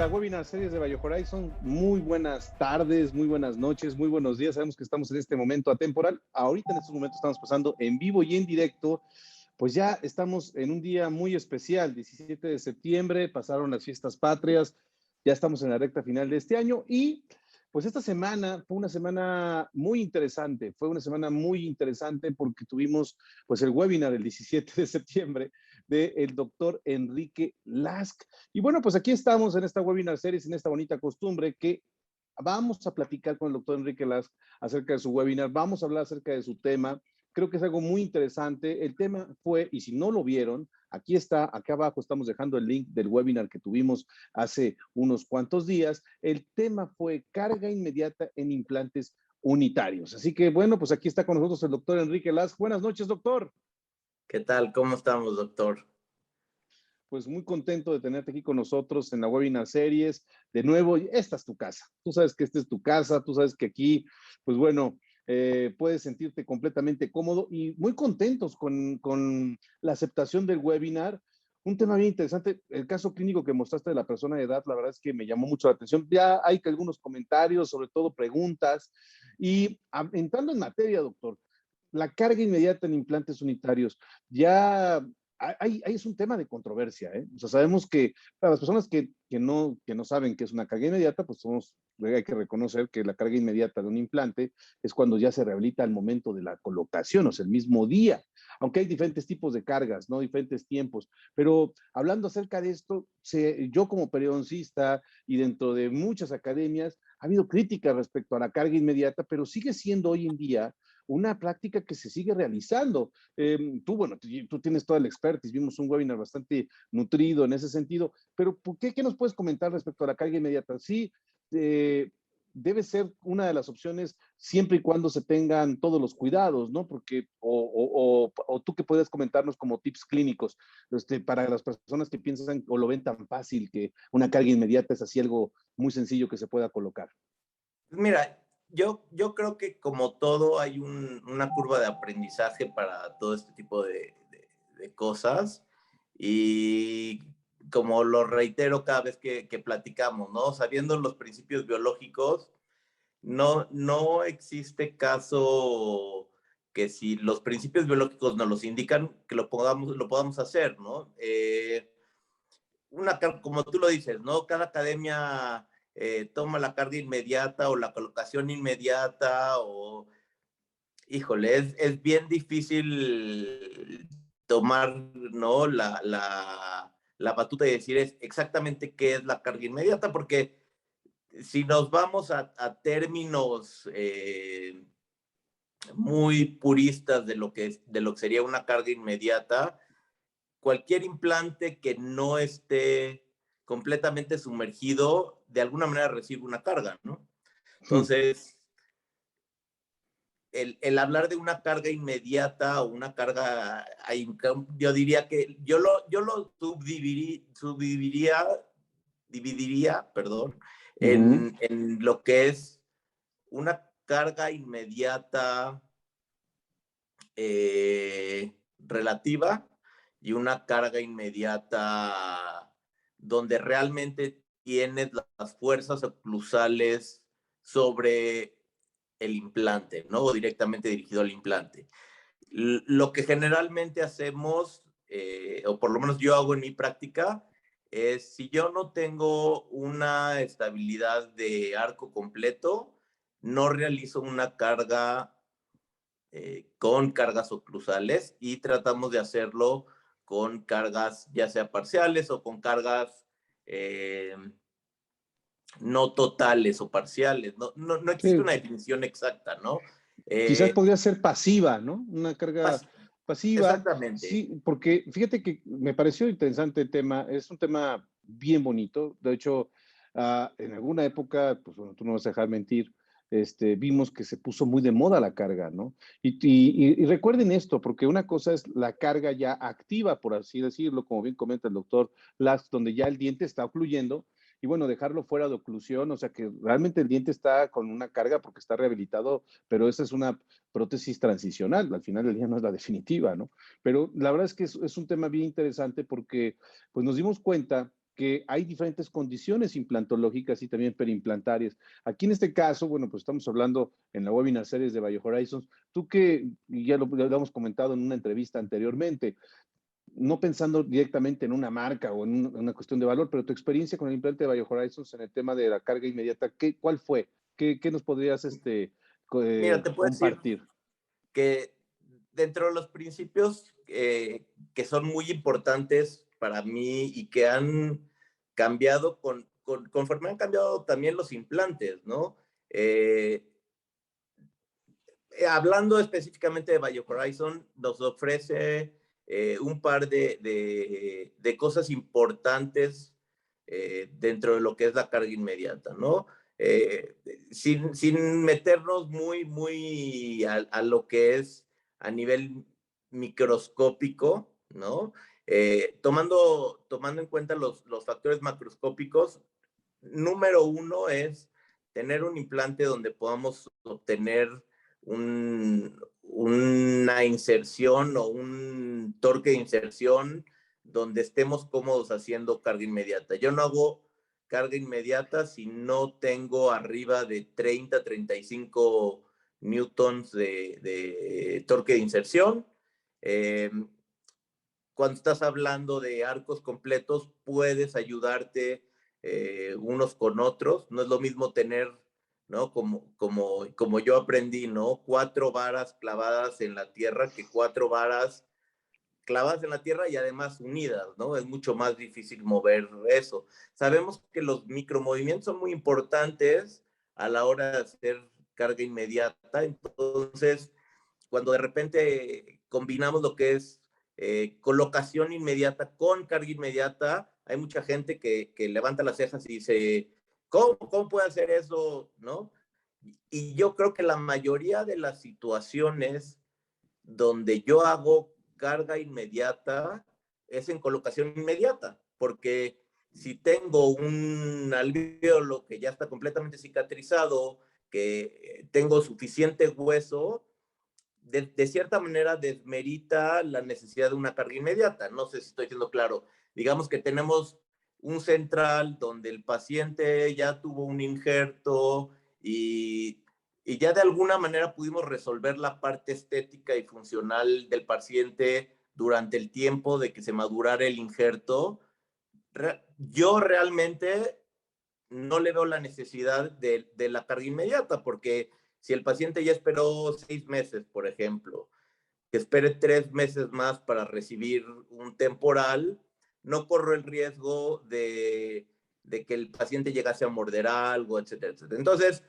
la webinar series de Bio Horizon. Muy buenas tardes, muy buenas noches, muy buenos días. Sabemos que estamos en este momento atemporal. Ahorita en estos momentos estamos pasando en vivo y en directo. Pues ya estamos en un día muy especial, 17 de septiembre, pasaron las fiestas patrias, ya estamos en la recta final de este año y pues esta semana fue una semana muy interesante, porque tuvimos pues el webinar el 17 de septiembre del doctor Enrique Lask. Y bueno, pues aquí estamos en esta webinar series, en esta bonita costumbre que vamos a platicar con el doctor Enrique Lask acerca de su webinar, vamos a hablar acerca de su tema. Creo que es algo muy interesante. El tema fue, y si no lo vieron, aquí está, acá abajo estamos dejando el link del webinar que tuvimos hace unos cuantos días. El tema fue carga inmediata en implantes unitarios. Así que bueno, pues aquí está con nosotros el doctor Enrique Lask. Buenas noches, doctor. ¿Qué tal? ¿Cómo estamos, doctor? Pues muy contento de tenerte aquí con nosotros en la webinar series. De nuevo, esta es tu casa. Tú sabes que esta es tu casa, tú sabes que aquí, pues bueno, puedes sentirte completamente cómodo y muy contentos con la aceptación del webinar. Un tema bien interesante, el caso clínico que mostraste de la persona de edad, la verdad es que me llamó mucho la atención. Ya hay algunos comentarios, sobre todo preguntas. Y entrando en materia, doctor, la carga inmediata en implantes unitarios, ya es un tema de controversia, ¿eh? O sea, sabemos que para las personas que no saben qué es una carga inmediata, pues hay que reconocer que la carga inmediata de un implante es cuando ya se rehabilita al momento de la colocación, o sea, el mismo día. Aunque hay diferentes tipos de cargas, ¿no? Diferentes tiempos. Pero hablando acerca de esto, yo como periodoncista y dentro de muchas academias, ha habido críticas respecto a la carga inmediata, pero sigue siendo hoy en día una práctica que se sigue realizando. Tú tienes toda la expertise, vimos un webinar bastante nutrido en ese sentido, pero ¿qué nos puedes comentar respecto a la carga inmediata? Sí, debe ser una de las opciones siempre y cuando se tengan todos los cuidados, ¿no? Porque, o tú que puedes comentarnos como tips clínicos, para las personas que piensan o lo ven tan fácil que una carga inmediata es así algo muy sencillo que se pueda colocar. Mira, yo creo que como todo hay una curva de aprendizaje para todo este tipo de cosas y como lo reitero cada vez que platicamos, ¿no? Sabiendo los principios biológicos, no existe caso que si los principios biológicos nos los indican, que lo podamos hacer, ¿no? Como tú lo dices, ¿no? Cada academia toma la carga inmediata o la colocación inmediata o, híjole, es bien difícil tomar, ¿no? La batuta y decir exactamente qué es la carga inmediata, porque si nos vamos a términos muy puristas de lo que sería una carga inmediata, cualquier implante que no esté completamente sumergido, de alguna manera recibe una carga, ¿no? Entonces, el hablar de una carga inmediata o una carga, yo diría que yo lo dividiría, perdón, en lo que es una carga inmediata relativa y una carga inmediata donde realmente tienes las fuerzas oclusales sobre el implante, ¿no? O directamente dirigido al implante. Lo que generalmente hacemos, o por lo menos yo hago en mi práctica, es si yo no tengo una estabilidad de arco completo, no realizo una carga con cargas oclusales y tratamos de hacerlo con cargas ya sea parciales o con cargas no totales o parciales. No existe una definición exacta, ¿no? Quizás podría ser pasiva, ¿no? Una carga pasiva. Exactamente. Sí, porque fíjate que me pareció interesante el tema. Es un tema bien bonito. De hecho, en alguna época, pues bueno, tú no vas a dejar mentir, vimos que se puso muy de moda la carga, ¿no? Y recuerden esto, porque una cosa es la carga ya activa, por así decirlo, como bien comenta el doctor Lask, donde ya el diente está ocluyendo, y bueno, dejarlo fuera de oclusión, o sea que realmente el diente está con una carga porque está rehabilitado, pero esa es una prótesis transicional, al final del día no es la definitiva, ¿no? Pero la verdad es que es un tema bien interesante porque pues nos dimos cuenta que hay diferentes condiciones implantológicas y también periimplantarias. Aquí en este caso, bueno, pues estamos hablando en la webinar series de BioHorizons, tú que ya lo hemos comentado en una entrevista anteriormente, no pensando directamente en una marca o en una cuestión de valor, pero tu experiencia con el implante de BioHorizons en el tema de la carga inmediata, ¿cuál fue? ¿Qué nos podrías Mira, te puedo decir compartir? que dentro de los principios que son muy importantes para mí y que han cambiado conforme han cambiado también los implantes, ¿no? Hablando específicamente de BioHorizon, nos ofrece un par de cosas importantes dentro de lo que es la carga inmediata, ¿no? Sin meternos muy a lo que es a nivel microscópico, ¿no? Tomando en cuenta los factores macroscópicos, número uno es tener un implante donde podamos obtener una inserción o un torque de inserción donde estemos cómodos haciendo carga inmediata. Yo no hago carga inmediata si no tengo arriba de 35 newtons de torque de inserción. Cuando estás hablando de arcos completos, puedes ayudarte unos con otros. No es lo mismo tener, ¿no? Como yo aprendí, ¿no? 4 varas clavadas en la tierra que 4 varas clavadas en la tierra y además unidas, ¿no? Es mucho más difícil mover eso. Sabemos que los micromovimientos son muy importantes a la hora de hacer carga inmediata. Entonces, cuando de repente combinamos lo que es colocación inmediata con carga inmediata, hay mucha gente que levanta las cejas y dice, ¿cómo puede hacer eso? ¿No? Y yo creo que la mayoría de las situaciones donde yo hago carga inmediata es en colocación inmediata, porque si tengo un alvéolo que ya está completamente cicatrizado, que tengo suficiente hueso, de cierta manera desmerita la necesidad de una carga inmediata. No sé si estoy siendo claro. Digamos que tenemos un central donde el paciente ya tuvo un injerto y ya de alguna manera pudimos resolver la parte estética y funcional del paciente durante el tiempo de que se madurara el injerto. Yo realmente no le veo la necesidad de la carga inmediata, porque si el paciente ya esperó 6 meses, por ejemplo, que espere 3 meses más para recibir un temporal, no corro el riesgo de que el paciente llegase a morder algo, etcétera, etcétera. Entonces,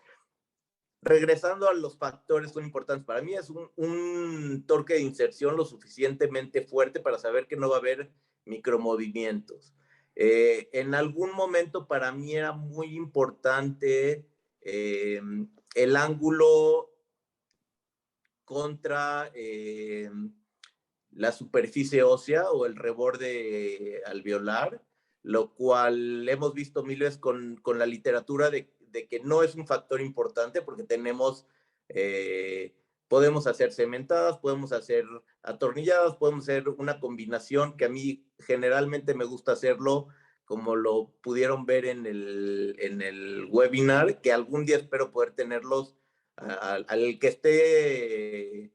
regresando a los factores que son importantes para mí, es un torque de inserción lo suficientemente fuerte para saber que no va a haber micromovimientos. En algún momento para mí era muy importante el ángulo contra la superficie ósea o el reborde alveolar, lo cual hemos visto mil veces con la literatura de que no es un factor importante porque podemos hacer cementadas, podemos hacer atornilladas, podemos hacer una combinación que a mí generalmente me gusta hacerlo como lo pudieron ver en el webinar, que algún día espero poder tenerlos al que esté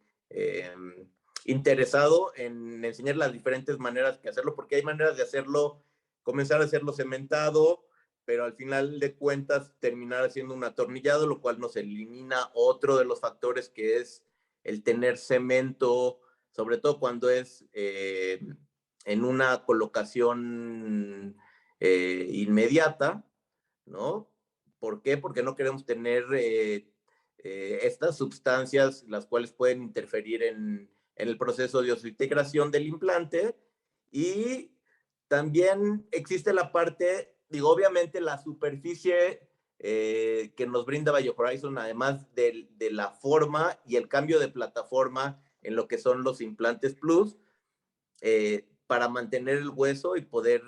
interesado en enseñar las diferentes maneras que hacerlo, porque hay maneras de hacerlo, comenzar a hacerlo cementado, pero al final de cuentas terminar haciendo un atornillado, lo cual nos elimina otro de los factores que es el tener cemento, sobre todo cuando es en una colocación inmediata, ¿no? ¿Por qué? Porque no queremos tener estas sustancias, las cuales pueden interferir en el proceso de osseointegración del implante. Y también existe la parte, digo, obviamente la superficie que nos brinda BioHorizon, además de la forma y el cambio de plataforma en lo que son los implantes Plus, para mantener el hueso y poder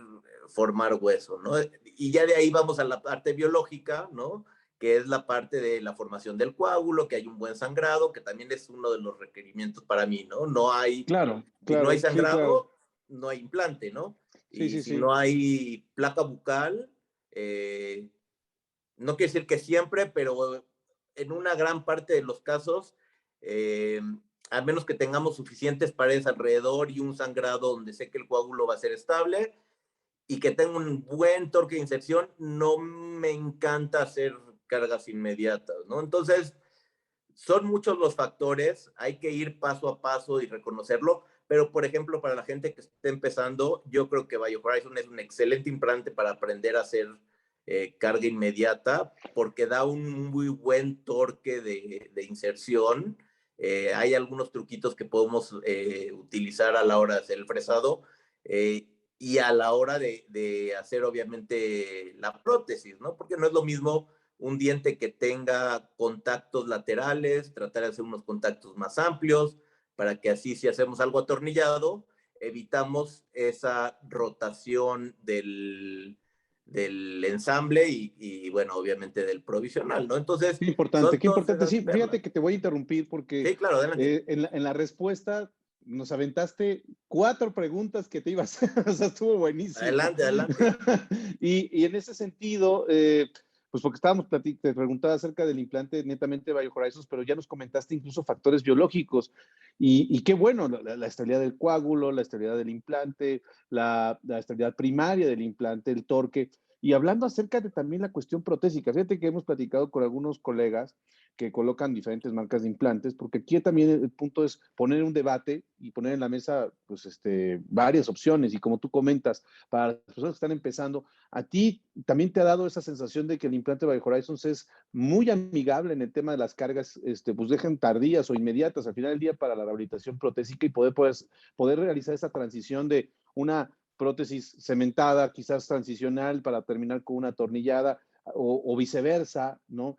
formar hueso, ¿no? Y ya de ahí vamos a la parte biológica, ¿no? Que es la parte de la formación del coágulo, que hay un buen sangrado, que también es uno de los requerimientos para mí, ¿no? Claro, Si no hay claro, sí, claro. sangrado, no hay implante, ¿no? Sí, Y sí, si sí. no hay placa bucal, no quiere decir que siempre, pero en una gran parte de los casos, a menos que tengamos suficientes paredes alrededor y un sangrado donde sé que el coágulo va a ser estable y que tenga un buen torque de inserción, no me encanta hacer cargas inmediatas, ¿no? Entonces, son muchos los factores, hay que ir paso a paso y reconocerlo, pero por ejemplo, para la gente que esté empezando, yo creo que BioHorizon es un excelente implante para aprender a hacer carga inmediata, porque da un muy buen torque de inserción. Hay algunos truquitos que podemos utilizar a la hora de hacer el fresado y a la hora de hacer obviamente la prótesis, ¿no? Porque no es lo mismo un diente que tenga contactos laterales, tratar de hacer unos contactos más amplios, para que así si hacemos algo atornillado, evitamos esa rotación del ensamble y, bueno, obviamente del provisional, ¿no? Entonces, Qué importante, son qué todas importante. esas Sí, perlas. fíjate que te voy a interrumpir porque Sí, claro, adelante. en la respuesta nos aventaste 4 preguntas que te ibas a hacer, o sea, estuvo buenísimo. Adelante, adelante. Y en ese sentido, pues porque te preguntaba acerca del implante netamente BioHorizons, pero ya nos comentaste incluso factores biológicos. Y qué bueno, la estabilidad del coágulo, la estabilidad del implante, la estabilidad primaria del implante, el torque. Y hablando acerca de también la cuestión protésica, fíjate que hemos platicado con algunos colegas que colocan diferentes marcas de implantes, porque aquí también el punto es poner un debate y poner en la mesa, pues, varias opciones. Y como tú comentas, para las personas que están empezando, a ti también te ha dado esa sensación de que el implante BioHorizons es muy amigable en el tema de las cargas, pues dejen tardías o inmediatas al final del día para la rehabilitación protésica y poder realizar esa transición de una prótesis cementada, quizás transicional, para terminar con una atornillada o viceversa, ¿no?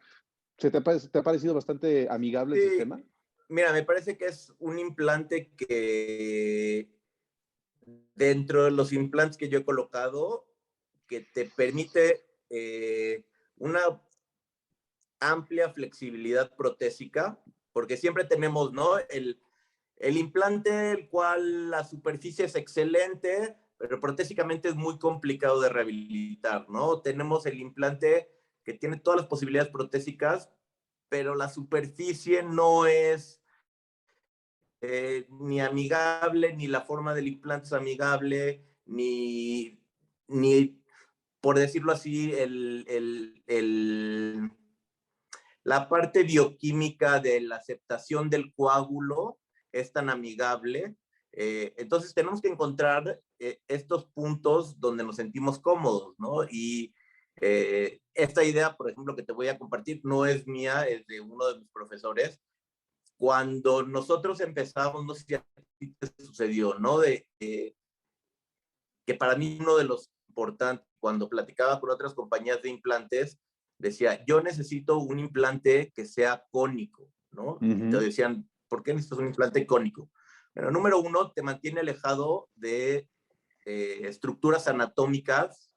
¿Te ha parecido bastante amigable el Sí, sistema? mira, me parece que es un implante que dentro de los implantes que yo he colocado, que te permite una amplia flexibilidad protésica, porque siempre tenemos, ¿no? El implante, el cual la superficie es excelente, pero protésicamente es muy complicado de rehabilitar, ¿no? Tenemos el implante que tiene todas las posibilidades protésicas, pero la superficie no es ni amigable, ni la forma del implante es amigable, ni por decirlo así, la parte bioquímica de la aceptación del coágulo es tan amigable. Entonces tenemos que encontrar estos puntos donde nos sentimos cómodos, ¿no? Y esta idea, por ejemplo, que te voy a compartir, no es mía, es de uno de mis profesores. Cuando nosotros empezamos, no sé si a ti te sucedió, ¿no? Que para mí uno de los importantes, cuando platicaba con otras compañías de implantes, decía, yo necesito un implante que sea cónico, ¿no? Y te decían, ¿por qué necesitas un implante cónico? Bueno, número uno, te mantiene alejado de estructuras anatómicas,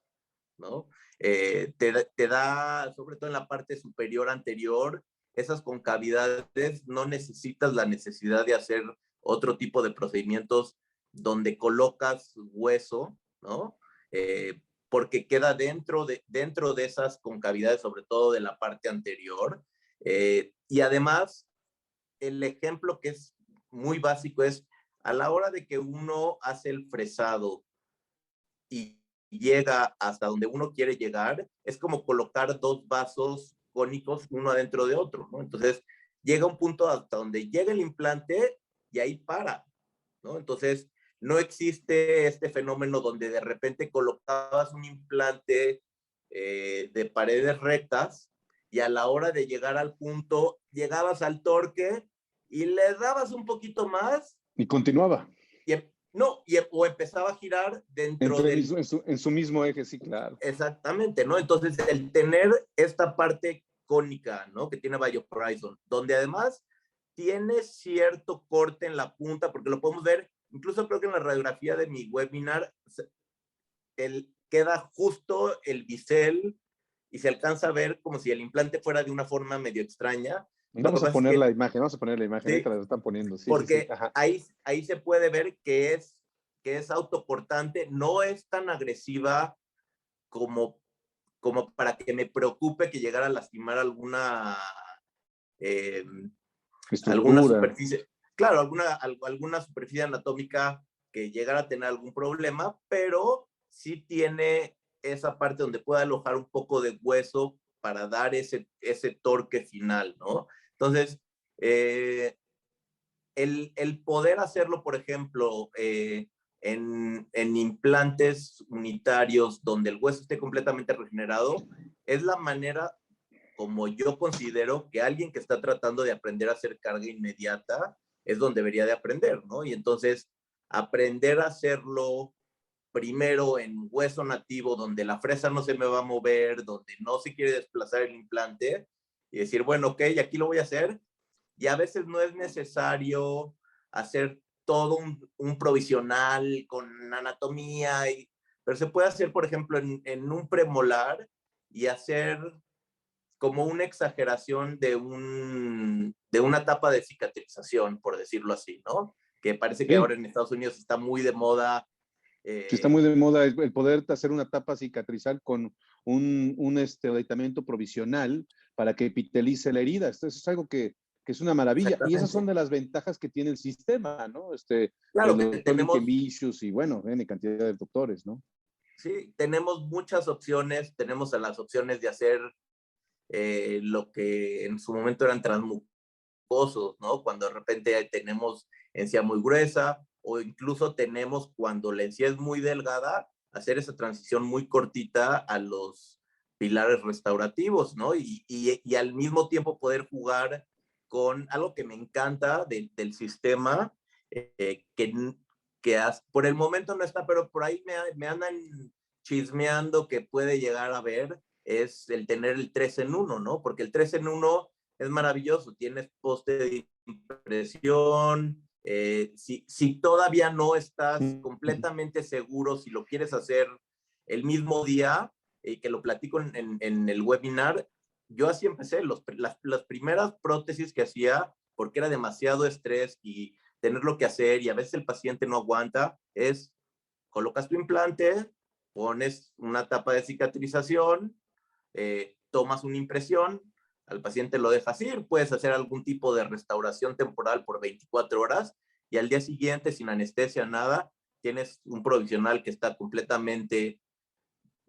¿no? Te da, sobre todo en la parte superior anterior, esas concavidades, no necesitas la necesidad de hacer otro tipo de procedimientos donde colocas hueso, ¿no? Porque queda dentro de esas concavidades, sobre todo de la parte anterior. Y además, el ejemplo que es muy básico es a la hora de que uno hace el fresado y llega hasta donde uno quiere llegar, es como colocar dos vasos cónicos uno adentro de otro, ¿no? Entonces, llega un punto hasta donde llega el implante y ahí para, ¿no? Entonces, no existe este fenómeno donde de repente colocabas un implante de paredes rectas y a la hora de llegar al punto, llegabas al torque y le dabas un poquito más Y continuaba y, no, o empezaba a girar dentro del. en su mismo eje, sí, claro. Exactamente, ¿no? Entonces, el tener esta parte cónica, ¿no? Que tiene BioHorizon, donde además tiene cierto corte en la punta, porque lo podemos ver, incluso creo que en la radiografía de mi webinar, queda justo el bisel y se alcanza a ver como si el implante fuera de una forma medio extraña. Lo que Vamos a pasa es poner que, la imagen, ahorita sí, la están poniendo, sí, sí, sí, porque ajá. ahí se puede ver que es que es autocortante, no es tan agresiva como, como para que me preocupe que llegara a lastimar eh, alguna Estructura. superficie, claro, alguna superficie anatómica que llegara a tener algún problema, pero sí tiene esa parte donde puede alojar un poco de hueso para dar ese torque final, ¿no? Entonces, el poder hacerlo, por ejemplo, en implantes unitarios donde el hueso esté completamente regenerado, es la manera como yo considero que alguien que está tratando de aprender a hacer carga inmediata es donde debería de aprender, ¿no? Y entonces aprender a hacerlo primero en hueso nativo, donde la fresa no se me va a mover, donde no se quiere desplazar el implante, y decir, bueno, ok, aquí lo voy a hacer, y a veces no es necesario hacer todo un provisional con anatomía, pero se puede hacer, por ejemplo, en un premolar y hacer como una exageración de una etapa de cicatrización, por decirlo así, ¿no? Que parece que Sí, ahora en Estados Unidos está muy de moda. sí está muy de moda el poder hacer una tapa cicatrizal con un aditamento provisional para que epitelice la herida. Esto es algo que es una maravilla. Y esas son Exactamente. de las ventajas que tiene el sistema, ¿no? Claro El que doctor tenemos, Linkevicius y bueno, N cantidad de doctores, ¿no? sí, tenemos muchas opciones, tenemos las opciones de hacer lo que en su momento eran transmucosos, ¿no? Cuando de repente tenemos encía muy gruesa o incluso tenemos cuando la encía es muy delgada, hacer esa transición muy cortita a los pilares restaurativos, ¿no? Y al mismo tiempo poder jugar con algo que me encanta del sistema, que por el momento no está, pero por ahí me andan chismeando que puede llegar a ver, es el tener el 3 en uno, ¿no? Porque el 3 en uno es maravilloso, tienes poste de impresión, si todavía no estás completamente seguro si lo quieres hacer el mismo día, que lo platico en el webinar, yo así empecé, las primeras prótesis que hacía, porque era demasiado estrés y tenerlo que hacer y a veces el paciente no aguanta, es colocas tu implante, pones una tapa de cicatrización, tomas una impresión, al paciente lo dejas ir, puedes hacer algún tipo de restauración temporal por 24 horas y al día siguiente, sin anestesia, nada, tienes un provisional que está completamente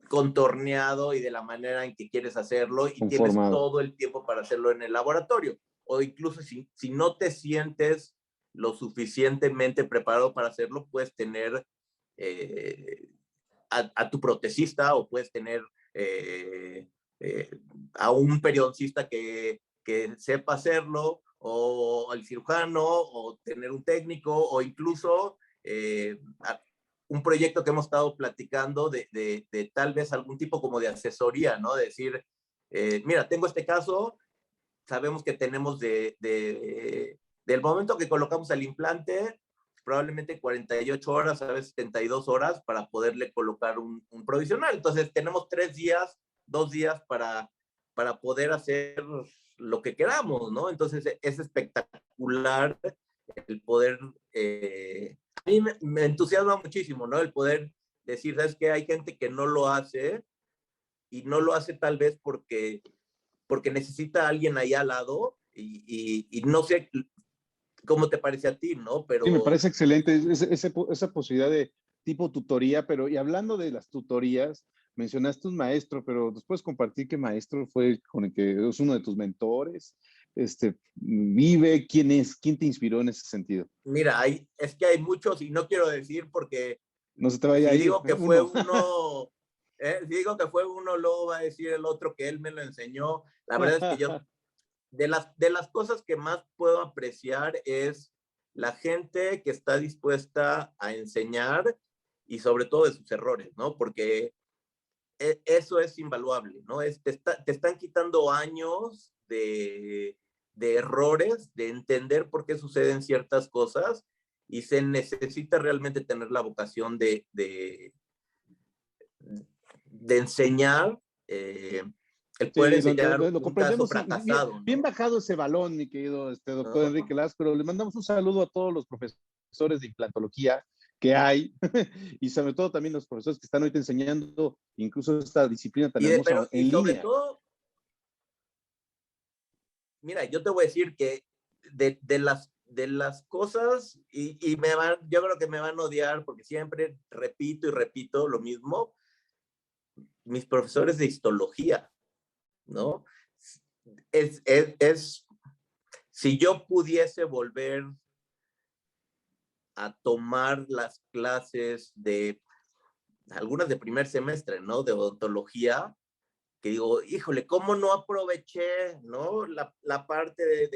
contorneado y de la manera en que quieres hacerlo y tienes Conformado. todo el tiempo para hacerlo en el laboratorio. O incluso si no te sientes lo suficientemente preparado para hacerlo, puedes tener eh, a tu protecista o puedes tener eh, eh, a un periodoncista que sepa hacerlo, o el cirujano, o tener un técnico, o incluso un proyecto que hemos estado platicando de tal vez algún tipo como de asesoría, ¿no? De decir, mira, tengo este caso, sabemos que tenemos del momento que colocamos el implante, probablemente 48 horas, a veces 72 horas para poderle colocar un provisional. Entonces tenemos 3 días, 2 días para poder hacer lo que queramos, ¿no? Entonces es espectacular el poder, a mí me entusiasma muchísimo, ¿no? El poder decir, ¿sabes qué? Hay gente que no lo hace y no lo hace tal vez porque necesita a alguien ahí al lado y no sé cómo te parece a ti, ¿no? Sí, me Pero parece excelente esa posibilidad de tipo tutoría, pero y hablando de las tutorías, mencionaste un maestro, pero nos puedes compartir qué maestro fue con el que es uno de tus mentores, vive, quién es, quién te inspiró en ese sentido. mira, es que hay muchos y no quiero decir porque No se te vaya a si ir, digo que fue uno. uno, si digo que fue uno, luego va a decir el otro que él me lo enseñó. La verdad es que yo, de las cosas que más puedo apreciar es la gente que está dispuesta a enseñar y sobre todo de sus errores, ¿no? Porque eso es invaluable, ¿no? Te están quitando años de errores, de entender por qué suceden ciertas cosas y se necesita realmente tener la vocación de enseñar, el poder Sí, enseñar lo un caso comprendemos y bien, fracasado, bien ¿no? bajado ese balón, mi querido doctor ¿No? Enrique Las, pero le mandamos un saludo a todos los profesores de implantología que hay, y sobre todo también los profesores que están ahorita enseñando incluso esta disciplina tan hermosa Y en sobre línea. todo, mira, yo te voy a decir que de las cosas, yo creo que me van a odiar porque siempre repito y repito lo mismo, mis profesores de histología, ¿no? Es si yo pudiese volver a tomar las clases de algunas de primer semestre, ¿no? De odontología, que digo, híjole, ¿cómo no aproveché, ¿no? La parte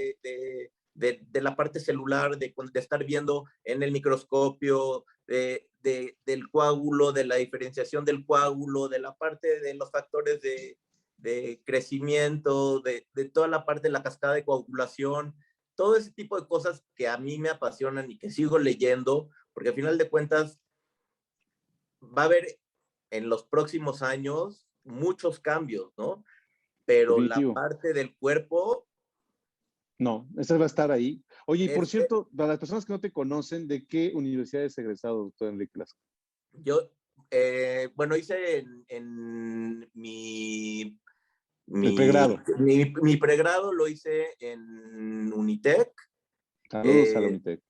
de la parte celular, de estar viendo en el microscopio, del coágulo, de la diferenciación del coágulo, de la parte de los factores de crecimiento, de toda la parte de la cascada de coagulación, todo ese tipo de cosas que a mí me apasionan y que sigo leyendo, porque al final de cuentas va a haber en los próximos años muchos cambios, ¿no? Pero la Definitivo. parte del cuerpo No, esa va a estar ahí. Oye, y por es, cierto, para las personas que no te conocen, ¿de qué universidad es egresado, doctor Enrique Lasco? yo, bueno, hice en El pregrado. mi pregrado lo hice en Unitec, Saludos a la eh, UNITEC.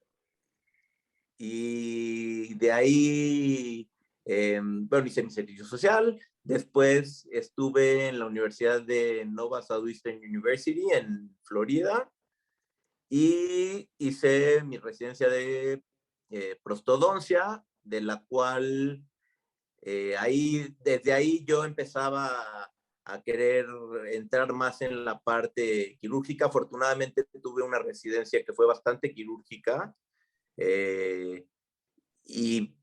y de ahí, bueno, hice mi servicio social. Después estuve en la Universidad de Nova Southeastern University en Florida y hice mi residencia de prostodoncia, de la cual desde ahí yo empezaba a querer entrar más en la parte quirúrgica. Afortunadamente tuve una residencia que fue bastante quirúrgica, eh, y,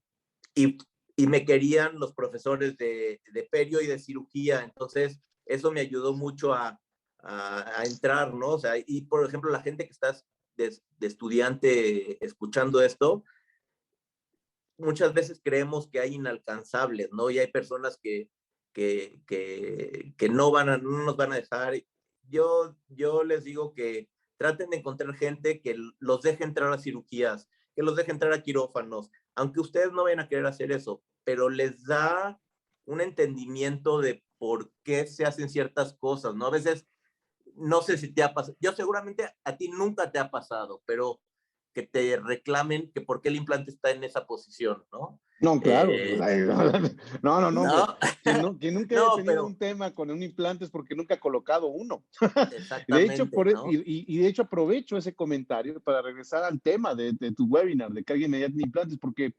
y, y, me querían los profesores de perio y de cirugía, entonces eso me ayudó mucho a entrar, ¿no? O sea, y por ejemplo, la gente que estás de estudiante escuchando esto, muchas veces creemos que hay inalcanzables, ¿no? Y hay personas que no nos van a dejar. Yo les digo que traten de encontrar gente que los deje entrar a cirugías, que los deje entrar a quirófanos, aunque ustedes no vayan a querer hacer eso, pero les da un entendimiento de por qué se hacen ciertas cosas, ¿no? A veces, no sé si te ha pasado, yo seguramente a ti nunca te ha pasado, pero que te reclamen que por qué el implante está en esa posición, ¿no? No, claro. No, pues, No, quien nunca haya no, tenido un pero tema con un implante es porque nunca ha colocado uno. De hecho, exactamente, ¿no? y de hecho aprovecho ese comentario para regresar al tema de tu webinar de carga inmediata en implantes, porque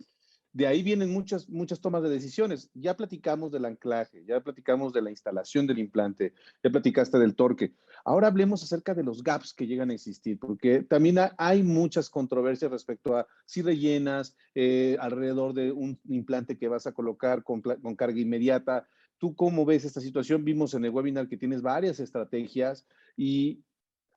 de ahí vienen muchas tomas de decisiones. Ya platicamos del anclaje, ya platicamos de la instalación del implante, ya platicaste del torque. Ahora hablemos acerca de los gaps que llegan a existir, porque también hay muchas controversias respecto a si rellenas alrededor de un implante que vas a colocar con carga inmediata. ¿Tú cómo ves esta situación? Vimos en el webinar que tienes varias estrategias y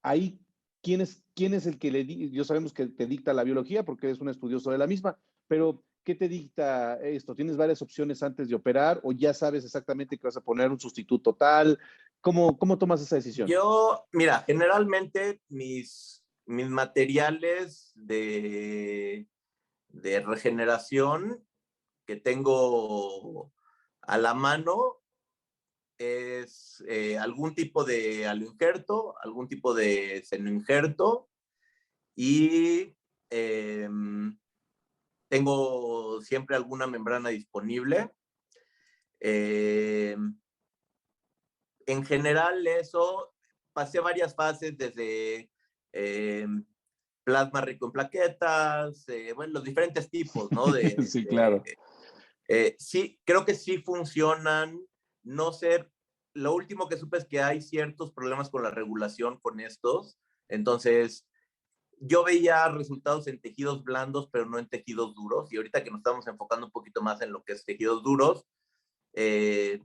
ahí, ¿quién es el que yo sabemos que te dicta la biología porque eres un estudioso de la misma, pero ¿qué te dicta esto? ¿Tienes varias opciones antes de operar o ya sabes exactamente que vas a poner un sustituto tal? ¿Cómo tomas esa decisión? Mira, generalmente mis materiales de regeneración que tengo a la mano es algún tipo de aloinjerto, algún tipo de senoinjerto y eh, tengo siempre alguna membrana disponible. Eh, en general eso, pasé varias fases desde eh, plasma rico en plaquetas, bueno, los diferentes tipos, ¿no? Sí, claro. Sí, creo que sí funcionan. No sé, lo último que supe es que hay ciertos problemas con la regulación con estos. Entonces, yo veía resultados en tejidos blandos, pero no en tejidos duros. Y ahorita que nos estamos enfocando un poquito más en lo que es tejidos duros, eh,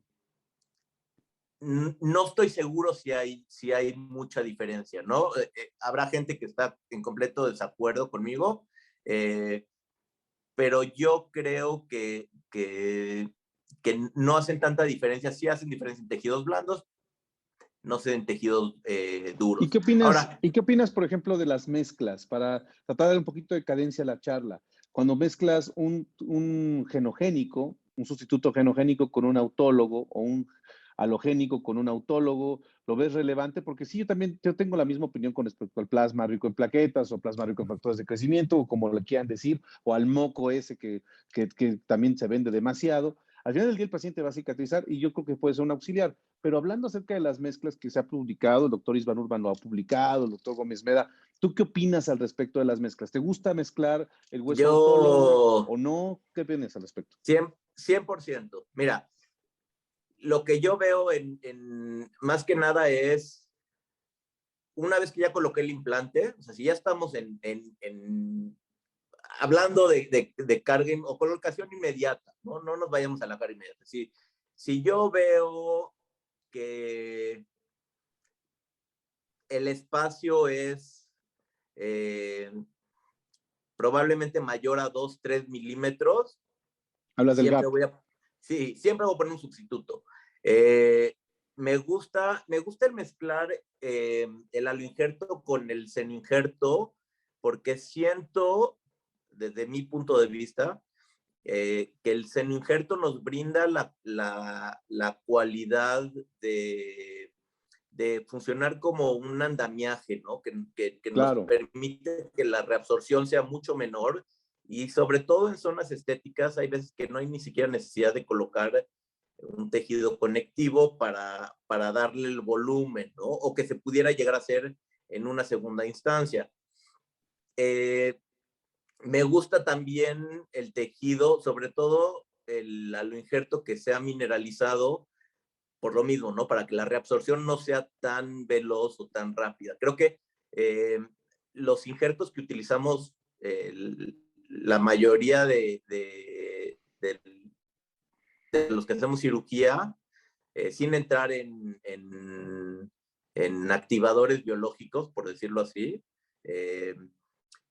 no estoy seguro si hay mucha diferencia, ¿no? Habrá gente que está en completo desacuerdo conmigo, eh, pero yo creo que no hacen tanta diferencia. Sí hacen diferencia en tejidos blandos, no sé en tejidos ¿Y duros. qué opinas, Ahora, y qué opinas, por ejemplo, de las mezclas para tratar de dar un poquito de cadencia a la charla? cuando mezclas un genogénico, un sustituto genogénico con un autólogo o un halogénico con un autólogo, lo ves relevante, porque sí, yo tengo la misma opinión con respecto al plasma rico en plaquetas o plasma rico en factores de crecimiento, o como le quieran decir, o al moco ese que también se vende demasiado. Al final del día el paciente va a cicatrizar y yo creo que puede ser un auxiliar. Pero hablando acerca de las mezclas que se ha publicado, el doctor Isvan Urban lo ha publicado, el doctor Gómez Meda, ¿tú qué opinas al respecto de las mezclas? ¿Te gusta mezclar el hueso autólogo Yo, o no? ¿Qué opinas al respecto? 100%. Mira, lo que yo veo más que nada es, una vez que ya coloqué el implante, o sea, si ya estamos hablando de carga o colocación inmediata, ¿no? No nos vayamos a la carga inmediata. Si yo veo que el espacio es eh, probablemente mayor a 2, 3 milímetros, Hablas del siempre gap. voy a, sí, siempre voy a poner un sustituto. Eh, me gusta el mezclar el aloinjerto con el seninjerto, porque siento, desde mi punto de vista, que el seninjerto nos brinda la cualidad de funcionar como un andamiaje, ¿no? Que nos Claro, permite que la reabsorción sea mucho menor, y sobre todo en zonas estéticas hay veces que no hay ni siquiera necesidad de colocar un tejido conectivo para darle el volumen, ¿no? O que se pudiera llegar a hacer en una segunda instancia. Eh, Me gusta también el tejido, sobre todo el aloinjerto que sea mineralizado, por lo mismo, ¿no? Para que la reabsorción no sea tan veloz o tan rápida. Creo que eh, los injertos que utilizamos, la mayoría de los que hacemos cirugía, sin entrar en activadores biológicos, por decirlo así, eh,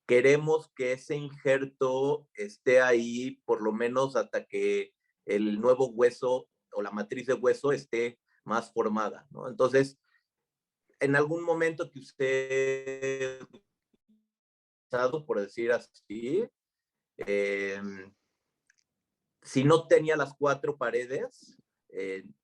queremos que ese injerto esté ahí por lo menos hasta que el nuevo hueso o la matriz de hueso esté más formada, ¿no? Entonces, en algún momento que usted, por decir así, eh, si no tenía las 4 paredes,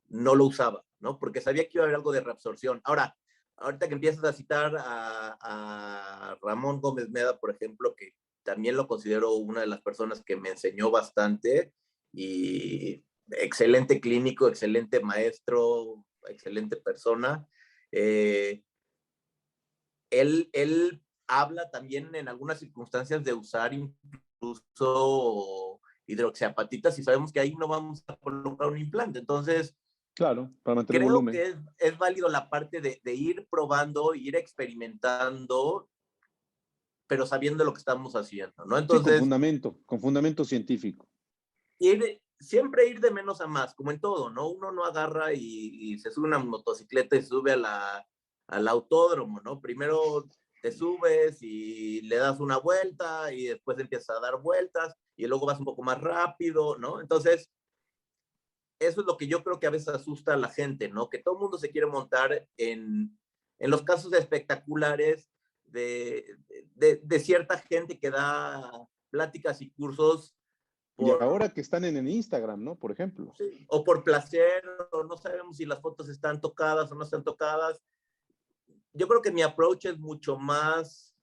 no lo usaba, ¿no? Porque sabía que iba a haber algo de reabsorción. Ahora, ahorita que empiezas a citar a Ramón Gómez Meda, por ejemplo, que también lo considero una de las personas que me enseñó bastante, y excelente clínico, excelente maestro, excelente persona. Eh, él habla también en algunas circunstancias de usar incluso hidroxiapatita si sabemos que ahí no vamos a colocar un implante. Entonces, claro, para mantener creo volumen. que es válido la parte de ir probando, ir experimentando, pero sabiendo lo que estamos haciendo, ¿no? Sí, Entonces, con fundamento científico. siempre ir de menos a más, como en todo, ¿no? Uno no agarra y se sube una motocicleta y se sube al autódromo, ¿no? Primero te subes y le das una vuelta y después empiezas a dar vueltas y luego vas un poco más rápido, ¿no? Entonces, eso es lo que yo creo que a veces asusta a la gente, ¿no? Que todo el mundo se quiere montar en los casos espectaculares de cierta gente que da pláticas y cursos Y por, ahora que están en el Instagram, ¿no? Por ejemplo. sí, o por placer, o no sabemos si las fotos están tocadas o no están tocadas. Yo creo que mi approach es mucho más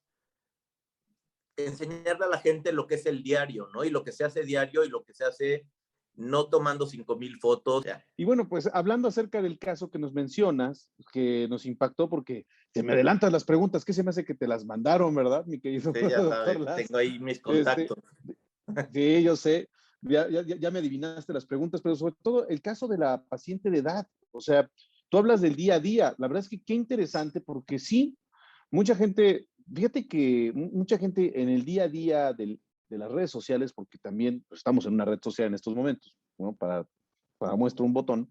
enseñarle a la gente lo que es el diario, ¿no? Y lo que se hace diario y lo que se hace no tomando 5,000 fotos. Y bueno, pues hablando acerca del caso que nos mencionas, que nos impactó porque te me adelantas las preguntas, que se me hace que te las mandaron, ¿verdad, mi querido Sí, ya doctor sabes, Las? tengo ahí mis Este, contactos. sí, yo sé, ya me adivinaste las preguntas, pero sobre todo el caso de la paciente de edad, o sea, tú hablas del día a día, la verdad es que qué interesante porque sí, mucha gente, fíjate que mucha gente en el día a día de las redes sociales, porque también pues, estamos en una red social en estos momentos, ¿no? Para muestra un botón.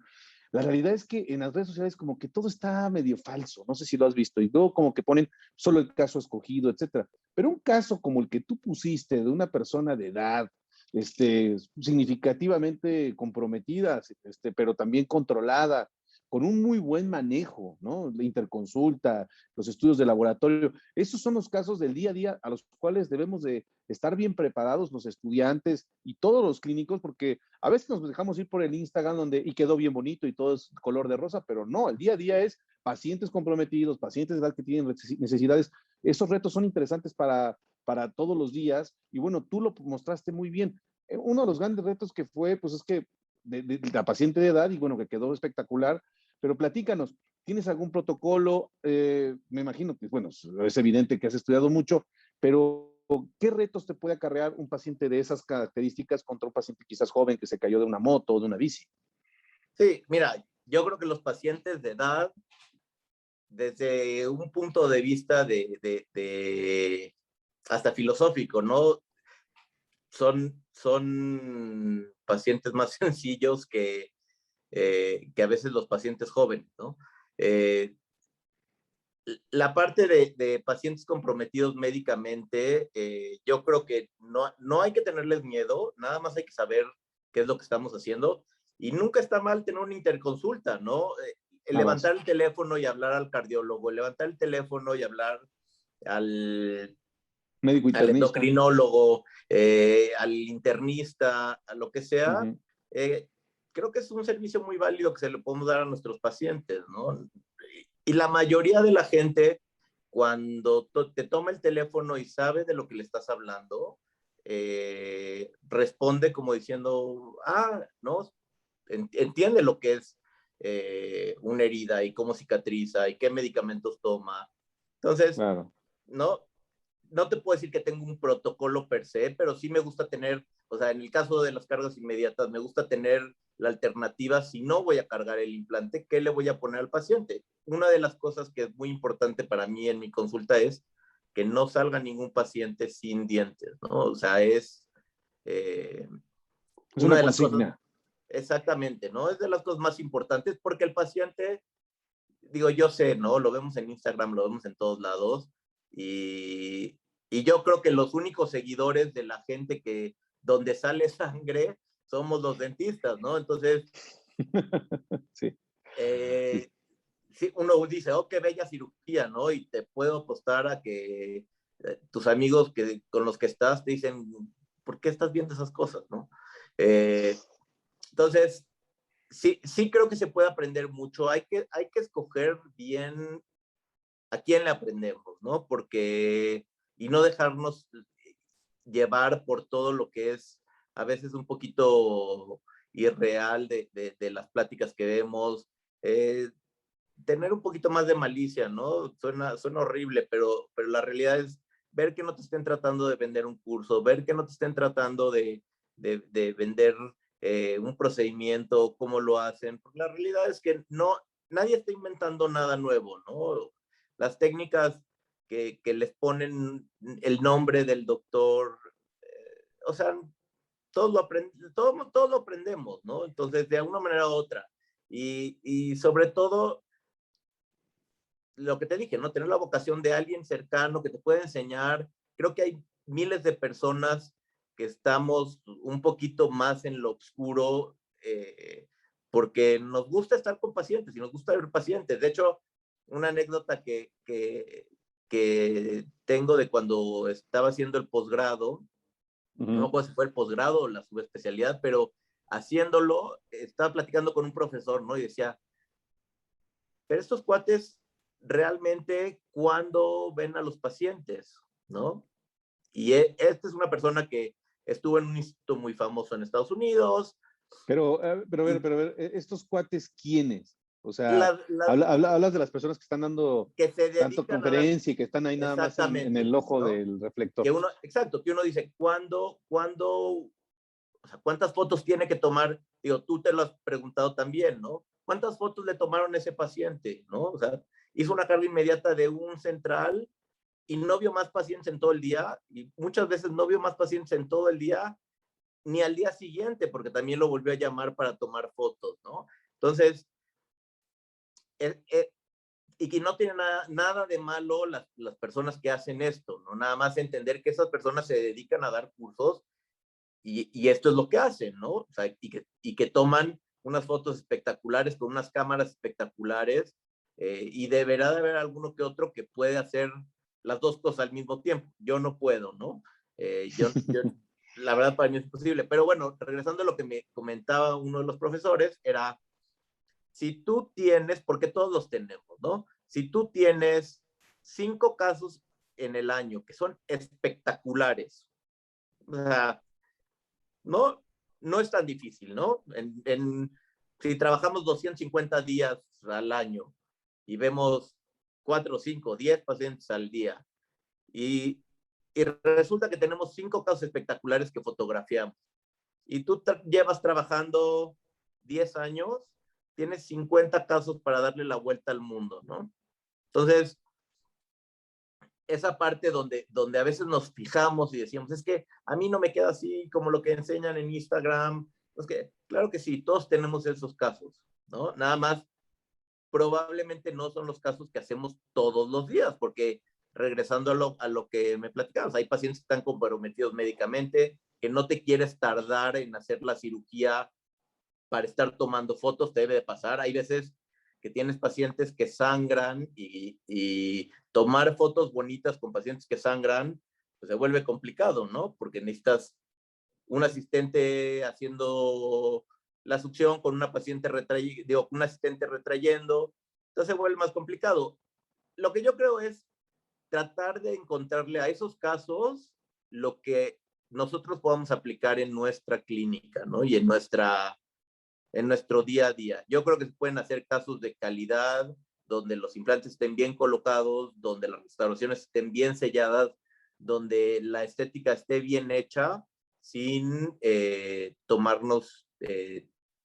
La realidad es que en las redes sociales como que todo está medio falso, no sé si lo has visto, y luego como que ponen solo el caso escogido, etcétera. Pero un caso como el que tú pusiste de una persona de edad, significativamente comprometida, pero también controlada, con un muy buen manejo, ¿no? La interconsulta, los estudios de laboratorio. Esos son los casos del día a día a los cuales debemos de estar bien preparados los estudiantes y todos los clínicos, porque a veces nos dejamos ir por el Instagram y quedó bien bonito y todo es color de rosa, pero no, el día a día es pacientes comprometidos, pacientes que tienen necesidades. Esos retos son interesantes para todos los días y bueno, tú lo mostraste muy bien. Uno de los grandes retos que fue, pues es que de la paciente de edad y bueno, que quedó espectacular, pero platícanos, ¿tienes algún protocolo? Me imagino que, bueno, es evidente que has estudiado mucho, pero ¿qué retos te puede acarrear un paciente de esas características contra un paciente quizás joven que se cayó de una moto o de una bici? Sí, mira, yo creo que los pacientes de edad, desde un punto de vista de hasta filosófico, ¿no? Son pacientes más sencillos que a veces los pacientes jóvenes, ¿no? La parte de pacientes comprometidos médicamente, yo creo que no hay que tenerles miedo, nada más hay que saber qué es lo que estamos haciendo y nunca está mal tener una interconsulta, ¿no? Levantar el teléfono y hablar al cardiólogo, levantar el teléfono y hablar al, Médico al internista. endocrinólogo, al internista, a lo que sea, creo que es un servicio muy válido que se le podemos dar a nuestros pacientes, ¿no? Y la mayoría de la gente, cuando te toma el teléfono y sabe de lo que le estás hablando, responde como diciendo, no, entiende lo que es una herida y cómo cicatriza y qué medicamentos toma. Entonces, Claro. no te puedo decir que tengo un protocolo per se, pero sí me gusta tener, o sea, en el caso de las cargas inmediatas, me gusta tener la alternativa si no voy a cargar el implante, ¿qué le voy a poner al paciente? Una de las cosas que es muy importante para mí en mi consulta es que no salga ningún paciente sin dientes, ¿no? O sea, es Es una una de las cosas, consigna. exactamente, ¿no? Es de las cosas más importantes porque el paciente, digo, yo sé, ¿no? Lo vemos en Instagram, lo vemos en todos lados y yo creo que los únicos seguidores de la gente que donde sale sangre somos los dentistas, ¿no? Entonces, Sí. Sí. sí, uno dice, oh, qué bella cirugía, ¿no? Y te puedo apostar a que tus amigos con los que estás te dicen, ¿por qué estás viendo esas cosas, no? Entonces, sí creo que se puede aprender mucho. Hay que escoger bien a quién le aprendemos, ¿no? Porque, y no dejarnos llevar por todo lo que es a veces un poquito irreal de las pláticas que vemos, tener un poquito más de malicia, ¿no? Suena horrible, pero la realidad es ver que no te estén tratando de vender un curso, ver que no te estén tratando de vender un procedimiento, cómo lo hacen, porque la realidad es que nadie está inventando nada nuevo, ¿no? Las técnicas que les ponen el nombre del doctor, o sea, todos lo aprendemos, ¿no? Entonces, de alguna manera u otra. Y sobre todo, lo que te dije, ¿no? Tener la vocación de alguien cercano que te puede enseñar. Creo que hay miles de personas que estamos un poquito más en lo oscuro porque nos gusta estar con pacientes y nos gusta ver pacientes. De hecho, una anécdota que tengo de cuando estaba haciendo el posgrado, no me acuerdo si fue el posgrado o la subespecialidad, pero haciéndolo, estaba platicando con un profesor, ¿no? Y decía, pero estos cuates realmente cuando ven a los pacientes, ¿no? Y esta es una persona que estuvo en un instituto muy famoso en Estados Unidos. Pero, a ver, estos cuates, ¿quiénes? O sea, Las hablas de las personas que están dando que se tanto dedican a dar, conferencia y que están ahí nada más en exactamente, el ojo ¿no? del reflector. Exacto, que uno dice, o sea, ¿cuántas fotos tiene que tomar? Digo, tú te lo has preguntado también, ¿no? ¿Cuántas fotos le tomaron a ese paciente, no? O sea, hizo una carga inmediata de un central y no vio más pacientes en todo el día, y muchas veces no vio más pacientes en todo el día, ni al día siguiente, porque también lo volvió a llamar para tomar fotos, ¿no? Entonces, y que no tiene nada de malo las personas que hacen esto, ¿no? Nada más entender que esas personas se dedican a dar cursos y esto es lo que hacen, ¿no? O sea, y que toman unas fotos espectaculares con unas cámaras espectaculares, y deberá de haber alguno que otro que puede hacer las dos cosas al mismo tiempo. Yo no puedo, ¿no? La verdad para mí es imposible. Pero bueno, regresando a lo que me comentaba uno de los profesores, era, si tú tienes, porque todos los tenemos, ¿no? Si tú tienes 5 casos en el año que son espectaculares, o sea, no, no es tan difícil, ¿no? Si trabajamos 250 días al año y vemos 4, 5, 10 pacientes al día y resulta que tenemos 5 casos espectaculares que fotografiamos y tú llevas trabajando 10 años, tienes 50 casos para darle la vuelta al mundo, ¿no? Entonces, esa parte donde a veces nos fijamos y decimos, es que a mí no me queda así como lo que enseñan en Instagram. Es que, claro que sí, todos tenemos esos casos, ¿no? Nada más, probablemente no son los casos que hacemos todos los días, porque regresando a lo que me platicabas, hay pacientes que están comprometidos médicamente, que no te quieres tardar en hacer la cirugía para estar tomando fotos, te debe de pasar. Hay veces que tienes pacientes que sangran y tomar fotos bonitas con pacientes que sangran, pues se vuelve complicado, ¿no? Porque necesitas un asistente haciendo la succión con una paciente un asistente retrayendo, entonces se vuelve más complicado. Lo que yo creo es tratar de encontrarle a esos casos lo que nosotros podamos aplicar en nuestra clínica, ¿no? Y en nuestro día a día. Yo creo que se pueden hacer casos de calidad, donde los implantes estén bien colocados, donde las restauraciones estén bien selladas, donde la estética esté bien hecha, sin tomarnos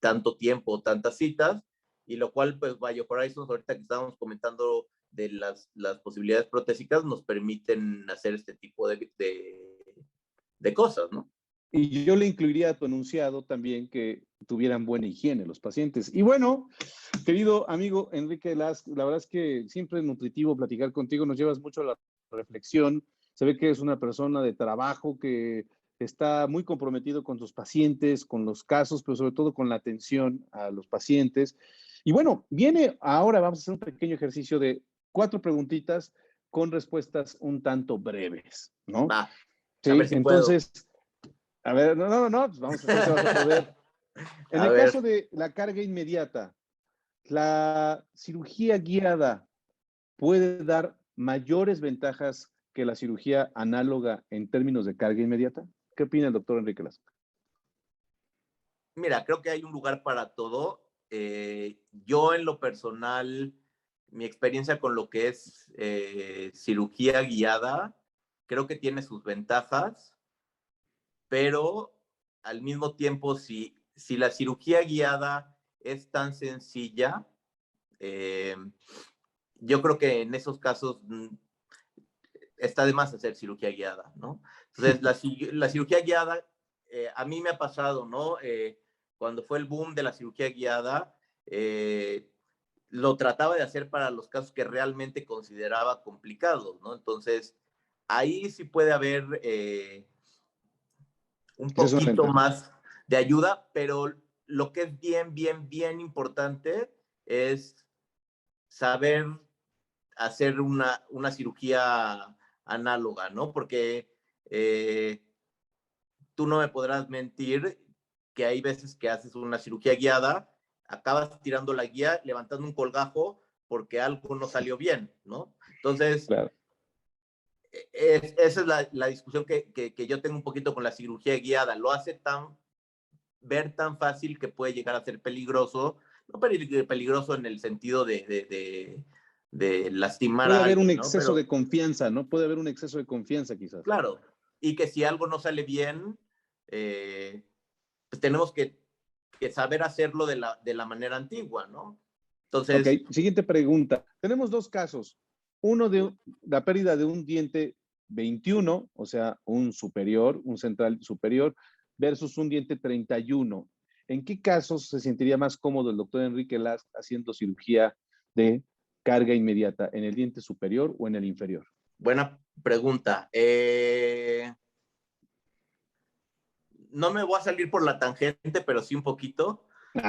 tanto tiempo, tantas citas, y lo cual, pues, BioHorizons, ahorita que estábamos comentando de las posibilidades protésicas, nos permiten hacer este tipo de cosas, ¿no? Y yo le incluiría a tu enunciado también que tuvieran buena higiene los pacientes. Y bueno, querido amigo Enrique Las, la verdad es que siempre es nutritivo platicar contigo, nos llevas mucho a la reflexión, se ve que eres una persona de trabajo que está muy comprometido con tus pacientes, con los casos, pero sobre todo con la atención a los pacientes. Y bueno, viene ahora, vamos a hacer un pequeño ejercicio de 4 preguntitas con respuestas un tanto breves, ¿no? Va, sí, a ver si entonces, puedo. a ver, no, pues vamos a ver si vas a poder. En A el ver. caso de la carga inmediata, la cirugía guiada puede dar mayores ventajas que la cirugía análoga en términos de carga inmediata. ¿Qué opina el doctor Enrique Lazo? Mira, creo que hay un lugar para todo. Yo en lo personal, mi experiencia con lo que es cirugía guiada, creo que tiene sus ventajas, pero al mismo tiempo, si la cirugía guiada es tan sencilla, eh, yo creo que en esos casos está de más hacer cirugía guiada, ¿no? Entonces, la cirugía guiada, a mí me ha pasado, ¿no? Cuando fue el boom de la cirugía guiada, lo trataba de hacer para los casos que realmente consideraba complicados, ¿no? Entonces, ahí sí puede haber un Esa es una poquito ventaja. más de ayuda, pero lo que es bien importante es saber hacer una cirugía análoga, ¿no? Porque tú no me podrás mentir que hay veces que haces una cirugía guiada, acabas tirando la guía, levantando un colgajo porque algo no salió bien, ¿no? Entonces, Claro. esa es la discusión que yo tengo un poquito con la cirugía guiada. Lo hace ver tan fácil que puede llegar a ser peligroso, no peligroso en el sentido de lastimar Puede a haber un alguien, ¿no? exceso de Pero confianza, ¿no? Puede haber un exceso de confianza quizás. claro, y que si algo no sale bien, pues tenemos que saber hacerlo de la manera antigua, ¿no? Ok, Entonces, siguiente pregunta. Tenemos 2 casos. Uno de la pérdida de un diente 21, o sea, un superior, un central superior, versus un diente 31. ¿En qué casos se sentiría más cómodo el doctor Enrique Last haciendo cirugía de carga inmediata? ¿En el diente superior o en el inferior? buena pregunta. No me voy a salir por la tangente, pero sí un poquito.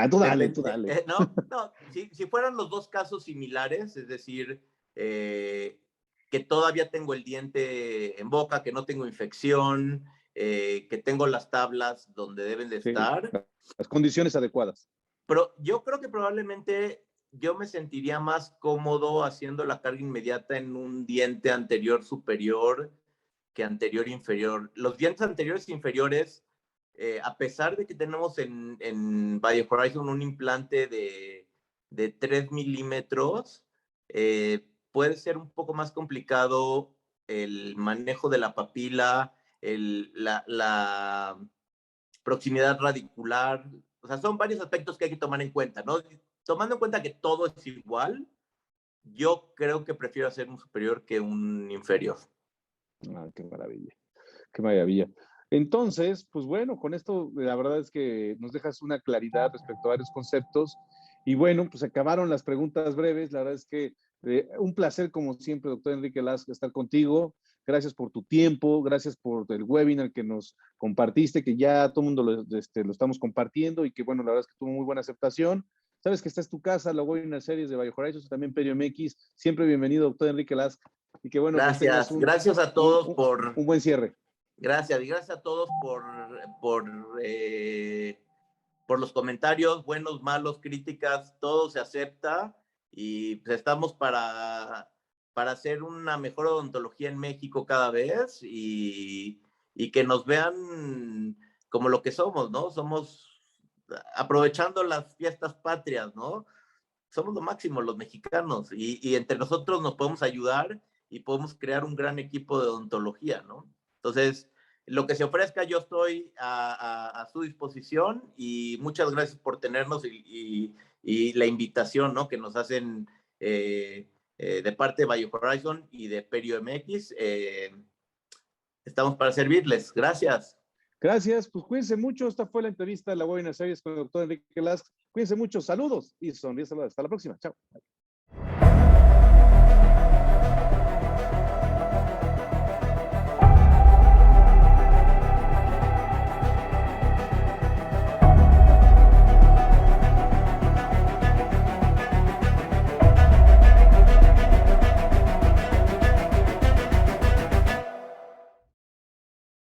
Tú dale, tú dale. No, no, si fueran los dos casos similares, es decir, que todavía tengo el diente en boca, que no tengo infección, que tengo las tablas donde deben de Sí, estar, las condiciones adecuadas. pero yo creo que probablemente yo me sentiría más cómodo haciendo la carga inmediata en un diente anterior superior que anterior inferior. Los dientes anteriores e inferiores, a pesar de que tenemos en BioHorizon un implante de 3 milímetros, puede ser un poco más complicado el manejo de la papila, la proximidad radicular. O sea, son varios aspectos que hay que tomar en cuenta, ¿no? Tomando en cuenta que todo es igual, yo creo que prefiero hacer un superior que un inferior. Qué maravilla, qué maravilla. Entonces, pues bueno, con esto la verdad es que nos dejas una claridad respecto a varios conceptos. Y bueno, pues acabaron las preguntas breves. La verdad es que un placer, como siempre, doctor Enrique Las, estar contigo. Gracias por tu tiempo, gracias por el webinar que nos compartiste, que ya todo el mundo lo estamos compartiendo y que bueno, la verdad es que tuvo muy buena aceptación. Sabes que esta es tu casa, la webinar series de BioHorizons, también Perio MX. Siempre bienvenido, doctor Enrique Las. Y que bueno, pues tengas Gracias a todos por... un buen cierre. Gracias, y gracias a todos por los comentarios, buenos, malos, críticas, todo se acepta y pues estamos para hacer una mejor odontología en México cada vez y que nos vean como lo que somos, ¿no? Somos, aprovechando las fiestas patrias, ¿no? Somos lo máximo los mexicanos y entre nosotros nos podemos ayudar y podemos crear un gran equipo de odontología, ¿no? Entonces, lo que se ofrezca, yo estoy a su disposición y muchas gracias por tenernos y la invitación, ¿no? Que nos hacen de parte de BioHorizon y de Perio MX. Estamos para servirles. Gracias. Gracias, pues cuídense mucho. Esta fue la entrevista de la Webinar Series con el doctor Enrique Las. Cuídense mucho, saludos y sonríe, saludos. Hasta la próxima. Chao.